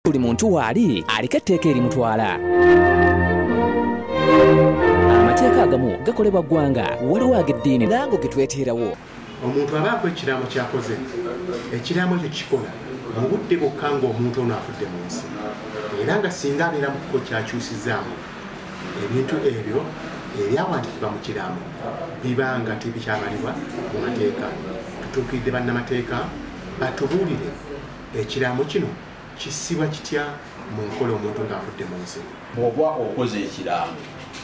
buli muntu waali aliko etteeka erimutwala. Amateeka agamu gakolebwa ggwanga waliwo ag'eddiini nango ge tweteerawo. Omuntu abaako ekiraamo ky'akoze ekiraamo ekyo kikola mu budde bwokka ng'omuntu ono afudde mu nsi era nga singa abeera mu kuko kyakyusizaamu ebintu ebyo ebyawandiikibwa mu kiraamo biba nga tebikyabalibwa mu mateeka. Tutuukiridde bannamateeka batubuulire ekiraamo kino kisibwa kitya mu nkola omuntu ng'afudde mu nsi. Bw'oba okoze ekiraamo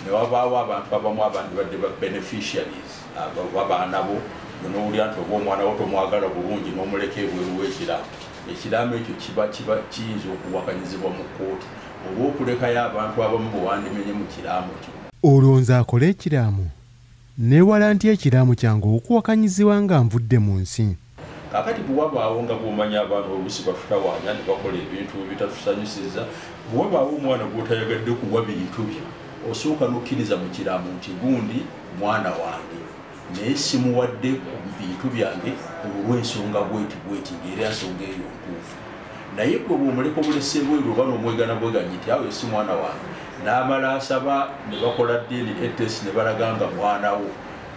ne wabaawo abantu abamu abandi badde ba beneficiaries abaana bo n'owulira nti oba omwana wo tomwagala bulungi n'omuleka ebweru w'ekiraamo, ekiraamo ekyo kiba kiyinza okuwakanyizibwa mu kkooti olw'okulekayo abantu abamu bwe wandimenye mu kiraamo kyo. Olwo nze akola ekiraamo neewala ntya ekiraamo kyange okuwakanyizibwa nga nvudde mu nsi. Kakati bwe wabaawo nga bw'omanya abaana oluusi batutawaanya ne bakola ebintu ebitatusanyusiza, bwe wabaawo omwana gw'otayagadde kuwa bintu bye osooka n'okkiriza mu kiraamo nti gundi mwana wange naye simuwadde bintu byange olw'ensonga bweti ng'era nsonga eyo ntuufu. Naye gwe bw'omuleka obulese bweru oba n'omwegana bweganyi nti awo si mwana wange n'amala asaba ne bakola DNA test ne balaga nga mwana wo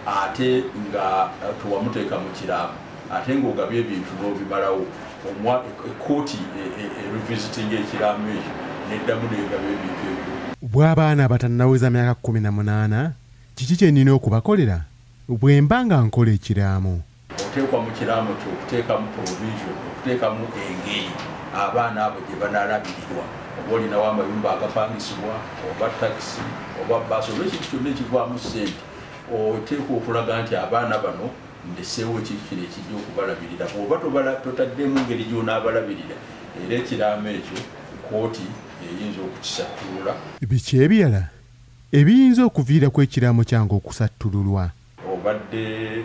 ate nga tewamuteeka mu kiraamo ate ng'ogabye ebintu n'obimalawo ekkooti erevisitinga ekiraamo ekyo neddamu n'egaba ebintu ebyo. Bw'abaana abatannaweza myaka 18 kiki kye nnina okubakolera bwe mba nga nkola ekiraamo? Oteekwa mu kiraamo kyo okuteekamu provision, okuteekamu engeri abaana abo gye banalabirirwa, oba olinawo amayumba agapangisibwa oba takisi oba baasi oba ekintu kyonna ekivaamu ssente, oteekwa okulaga nti abaana bano ndeseewo ekikiro ekijja okubalabirira. Bw'oba totaddemu ngeri gy'onaabalabirira era ekiraamo ekyo kkooti eyinza okukisattulula. Biki ebirala ebiyinza okuviirako ekiraamo kyange okusattululwa? Obadde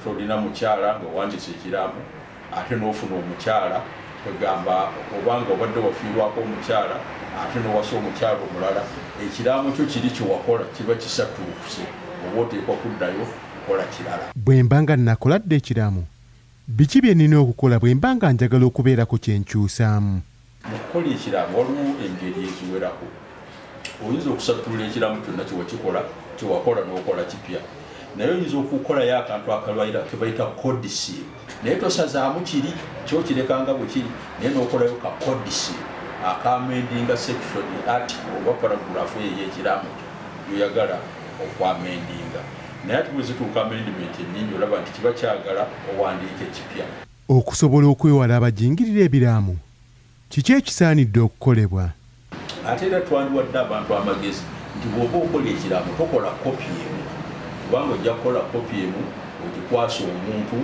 tolina mukyala nga owandiise ekiraamo ate n'ofuna omukyala kwegamba obanga obadde wafiirwako omukyala ate n'owasa omukyala omulala, ekiraamo kyo kiri kyewakola kiba kisattulukuse oba oteekwa kuddayo kukola kirala. Bwe mba nga nakoladde ekiraamo biki bye nnina okukola bwe mba nga njagala okubeerako kye nkyusaamu? Mu kukola ekiraamo waliwo engeri eziwerako. Oyinza okusattulula ekiraamo kyonna kyewakikola kyewakola n'okola kipya, naye oyinza okukolayo akantu akalwaira ke bayita codicil, naye tosazaamu kiri kyokireka bwe kiri naye n'okolayo ka codicil akamendinga section article oba paragraph eyo ekiraamo gyoyagala okwamendinga. Naye ati bwe zituuka amendment ennyingi olaba nti kiba kyagala owandiika ekipya. Okusobola okwewala abajingirira ebiraamo kiki ekisaanidde okukolebwa? Ate era twandiwadde abantu amagezi nti bw'oba okola ekiraamo tokola kopi emu, kubanga ojja kukola kopi emu ogikwasa omuntu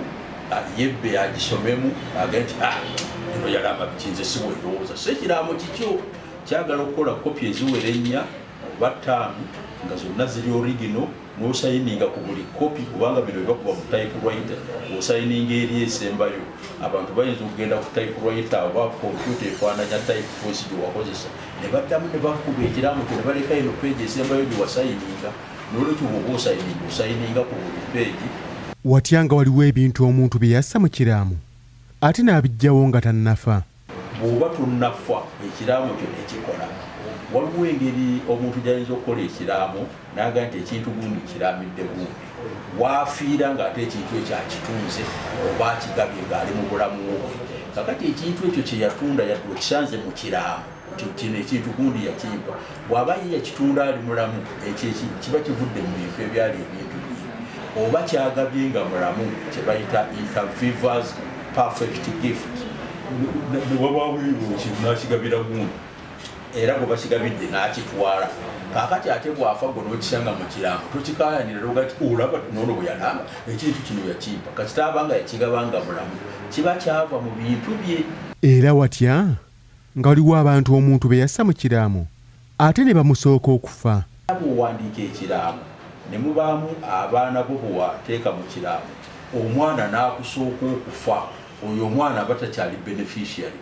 yebbe agisomemu agenda nti eno yalamba bikinze siweerowooza. So ekiraamo kikyo kyagala okukola kopi eziwera 4 oba 5 nga zonna ziri original n'osayininga ku buli kopi, kubanga bino bibakuba mu typewriter osayininga eri esembayo. Abantu bayinza okugenda ku typewriter oba kompyuta efaananya typeforce gye wakozesa ne baddamu ne bakuba ekiraamo kyo ne baleka eno peegi esembayo gye wasayininga, n'olwekyo bw'oba osayininga ku buli peegi. Watya nga waliwo ebintu omuntu bye yassa mu kiraamo ate n'abiggyawo nga tannafa? Bw'oba tonnafa ekiraamo kyo nekikola. Waliwo engeri omuntu gy'ayinza okukola ekiraamo n'aga nti ekintu gundi kiramidde gundi, waafiira ng'ate ekintu ekyo akitunze oba akigabye ng'ali mu bulamu bwe. Kakati ekintu ekyo kye yatunda yadde okisanze mu kiraamo kino ekintu gundi yakimpa, bw'aba ye yakitunda ali mulamu ekyo kiba kivudde mu bintu ebyali ebintu bye, oba kyagabye nga mulamu kye bayita intervivors perfect gift, ne wabaawo ekintu n'akigabira gundi era bwe bakigabidde n'akitwala. Kaakati ate bw'afa gwe n'okisanga mu kiraamo tokikaayanira loga ti olaba noono bwe yalamba ekintu kino yakimpa, kakitaaba nga yakigabanga mulamu kiba kyava mu bintu bye. Era watya nga waliwo abantu omuntu be yassa mu kiraamo ate ne bamusooka okufa? Bw'owandiika ekiraamo ne mubaamu abaana bo bwe wateeka mu kiraamo, omwana n'akusooka okufa, oyo omwana aba takyali beneficiary,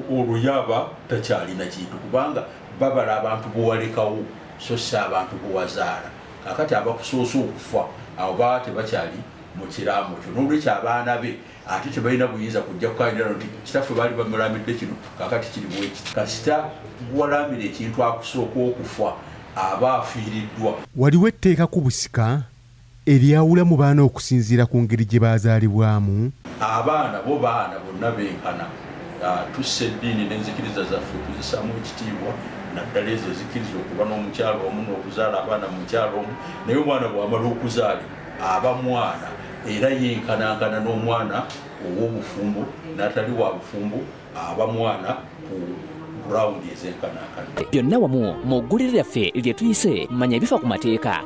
olwo yaba takyalina kintu kubanga babala abantu bwewalekawo so si abantu bwewazaala. Kakati abakusoose okufa abo baba tebakyali mu kiraamo kyo n'olwekyo abaana be ate tebalina buyinza kujja kukanyira nti kitaffe baali bamulamidde kino kakati kiri bwekiti kasita walamira ekintu akusooka okufa aba afiiriddwa. Waliwo etteeka ku busika eryawula mu baana okusinziira ku ngeri gye baazaalibwamu? Abaana bo baana bonna benkana. Tusse eddiini n'enzikiriza zaffe tuzisaamu ekitiibwa naddala ezo ezikiriza okuba n'omukyalo omu n'okuzaala abaana mu mukyalo omu, naye omwana bw'amala okuzaala aba mwana era yenkanankana n'omwana ow'obufumbo n'atali wa bufumbo aba mwana ku gurawundi ezenkanankana. Byonna wamu mu ggulire lyaffe lye tuyise manya ebifa ku mateeka